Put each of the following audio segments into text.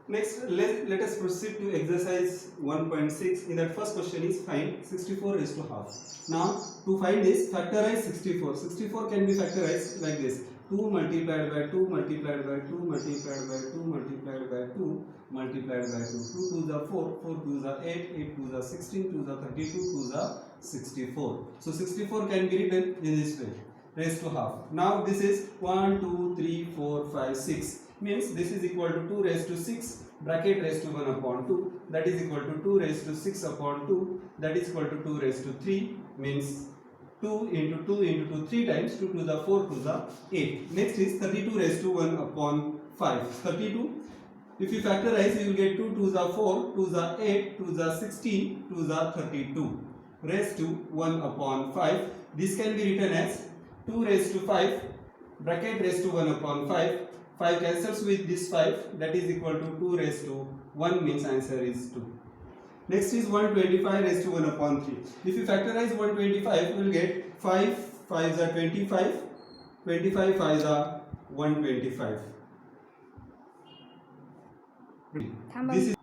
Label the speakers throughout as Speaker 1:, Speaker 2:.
Speaker 1: Next, let us proceed to exercise 1.6. In that first question is find 64 raised to half. Now, to find this, factorize 64. 64 can be factorized like this. 2 multiplied by 2 multiplied by 2 multiplied by 2 multiplied by 2 multiplied by 2. 2 to the 4, 4 to the 8, 8 to the 16, to the 32, to the 64. So 64 can be written in this way, raised to half. Now this is 1, 2, 3, 4, 5, 6. Means this is equal to 2 raised to 6 bracket raised to 1 upon 2, that is equal to 2 raised to 6 upon 2, that is equal to 2 raised to 3, means 2 into 2 into 2 3 times, 2 to the 4 to the 8. Next is 32 raised to 1 upon 5. 32, if you factorize you will get 2 to the 4 to the 8 to the 16 to the 32 raised to 1 upon 5. This can be written as 2 raised to 5 bracket raised to 1 upon 5. 5 cancels with this 5, that is equal to 2 raised to 1, means answer is 2. Next is 125 raised to 1 upon 3. If you factorize 125, you will get 5 5s are 25, 25 5s are 125. This is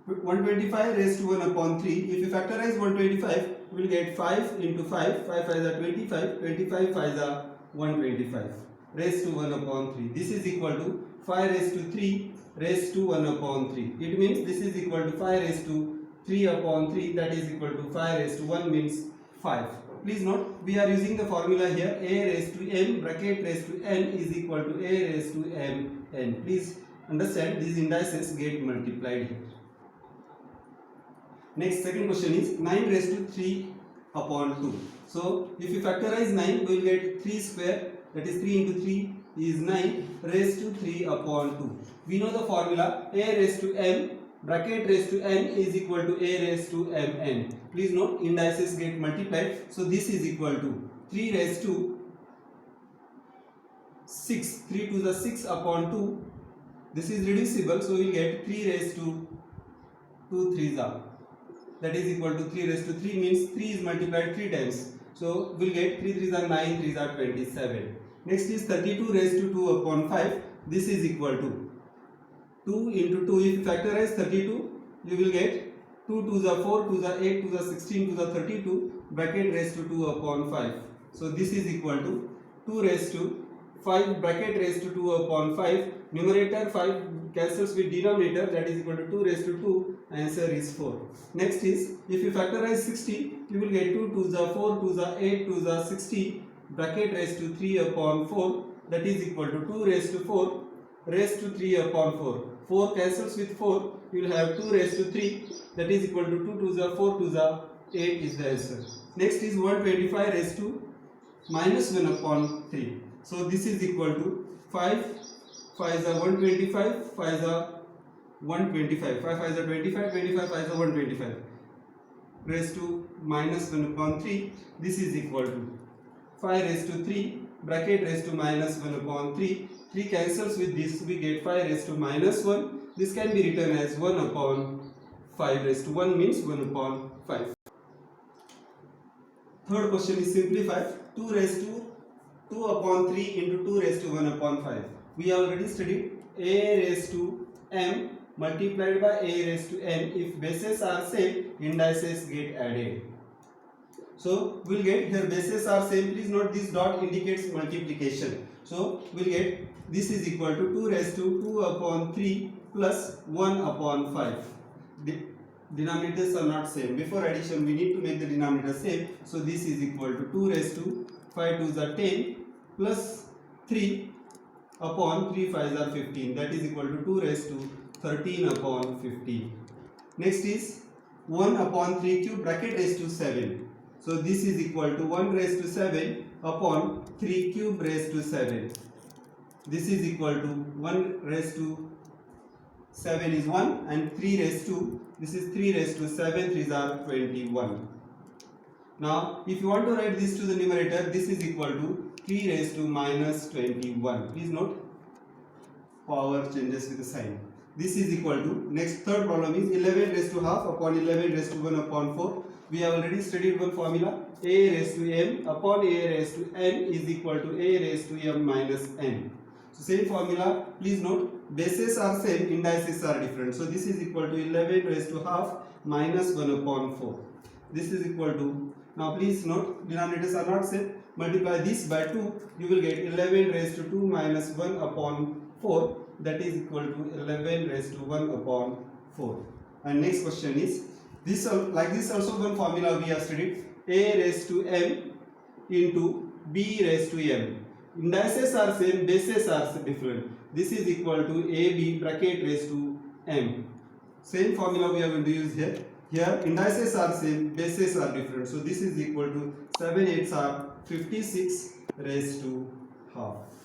Speaker 1: 125 raised to 1 upon 3. If you factorize 125, you will get 5 into 5, 5 5s are 25, 25 5s are 125. Raised to 1 upon 3. This is equal to 5 raised to 3 raised to 1 upon 3. It means this is equal to 5 raised to 3 upon 3, that is equal to 5 raised to 1, means 5. Please note, we are using the formula here, a raised to m bracket raised to n is equal to a raised to m n. Please understand, these indices get multiplied here. Next, second question is 9 raised to 3 upon 2. So, if you factorize 9, we will get 3 square, that is 3 into 3 is 9 raised to 3 upon 2. We know the formula, a raised to m bracket raised to n is equal to a raised to mn. Please note, indices get multiplied. So this is equal to 3 raised to 6, 3 to the 6 upon 2. This is reducible, so we will get 3 raised to 2 3s are. That is equal to 3 raised to 3, means 3 is multiplied 3 times. So we will get 3 3s are 9, 3s are 27. Next is 32 raised to 2 upon 5. This is equal to 2 into 2. If you factorize 32, you will get 2 to the 4 to the 8 to the 16 to the 32 bracket raised to 2 upon 5. So this is equal to 2 raised to 5 bracket raised to 2 upon 5. Numerator 5 cancels with denominator, that is equal to 2 raised to 2. Answer is 4. Next is, if you factorize 60, you will get 2 to the 4 to the 8 to the 60 bracket raised to 3 upon 4, that is equal to 2 raised to 4 raised to 3 upon 4. 4 cancels with 4, you will have 2 raised to 3, that is equal to 2 to the 4 to the 8 is the answer. Next is 125 raised to minus 1 upon 3. So this is equal to 5 5 is 125, 5 is 125, 5 5 is 25, 25 5 is 125 raised to minus 1 upon 3. This is equal to 5 raised to 3 bracket raised to minus 1 upon 3. 3 cancels with this, we get 5 raised to minus 1. This can be written as 1 upon 5 raised to 1, means 1 upon 5. Third question is simplified. 2 raised to 2 upon 3 into 2 raised to 1 upon 5. We already studied a raised to m multiplied by a raised to n. If bases are same, indices get added. So we will get here bases are same. Please note, this dot indicates multiplication. So we will get this is equal to 2 raised to 2 upon 3 plus 1 upon 5. The denominators are not same. Before addition, we need to make the denominator same. So this is equal to 2 raised to 5 2s are 10 plus 3 upon 3 5s are 15. That is equal to 2 raised to 13 upon 15. Next is 1 upon 3 cube bracket raised to 7. So this is equal to 1 raised to 7 upon 3 cube raised to 7. This is equal to 1 raised to 7 is 1 and 3 raised to, this is 3 raised to 7, 3s are 21. Now if you want to write this to the numerator, this is equal to 3 raised to minus 21. Please note, power changes with the sign. This is equal to, next third problem is 11 raised to half upon 11 raised to 1 upon 4. We have already studied one formula, a raised to m upon a raised to n is equal to a raised to m minus n. So same formula, please note, bases are same, indices are different. So this is equal to 11 raised to half minus 1 upon 4. This is equal to, now please note, denominators are not same. Multiply this by 2, you will get 11 raised to 2 minus 1 upon 4. That is equal to 11 raised to 1 upon 4. And next question is, like this also one formula we have studied, a raised to m into b raised to m. Indices are same, bases are different. This is equal to ab bracket raised to m. Same formula we are going to use here. Here indices are same, bases are different. So this is equal to 7 8s are 56 raised to half.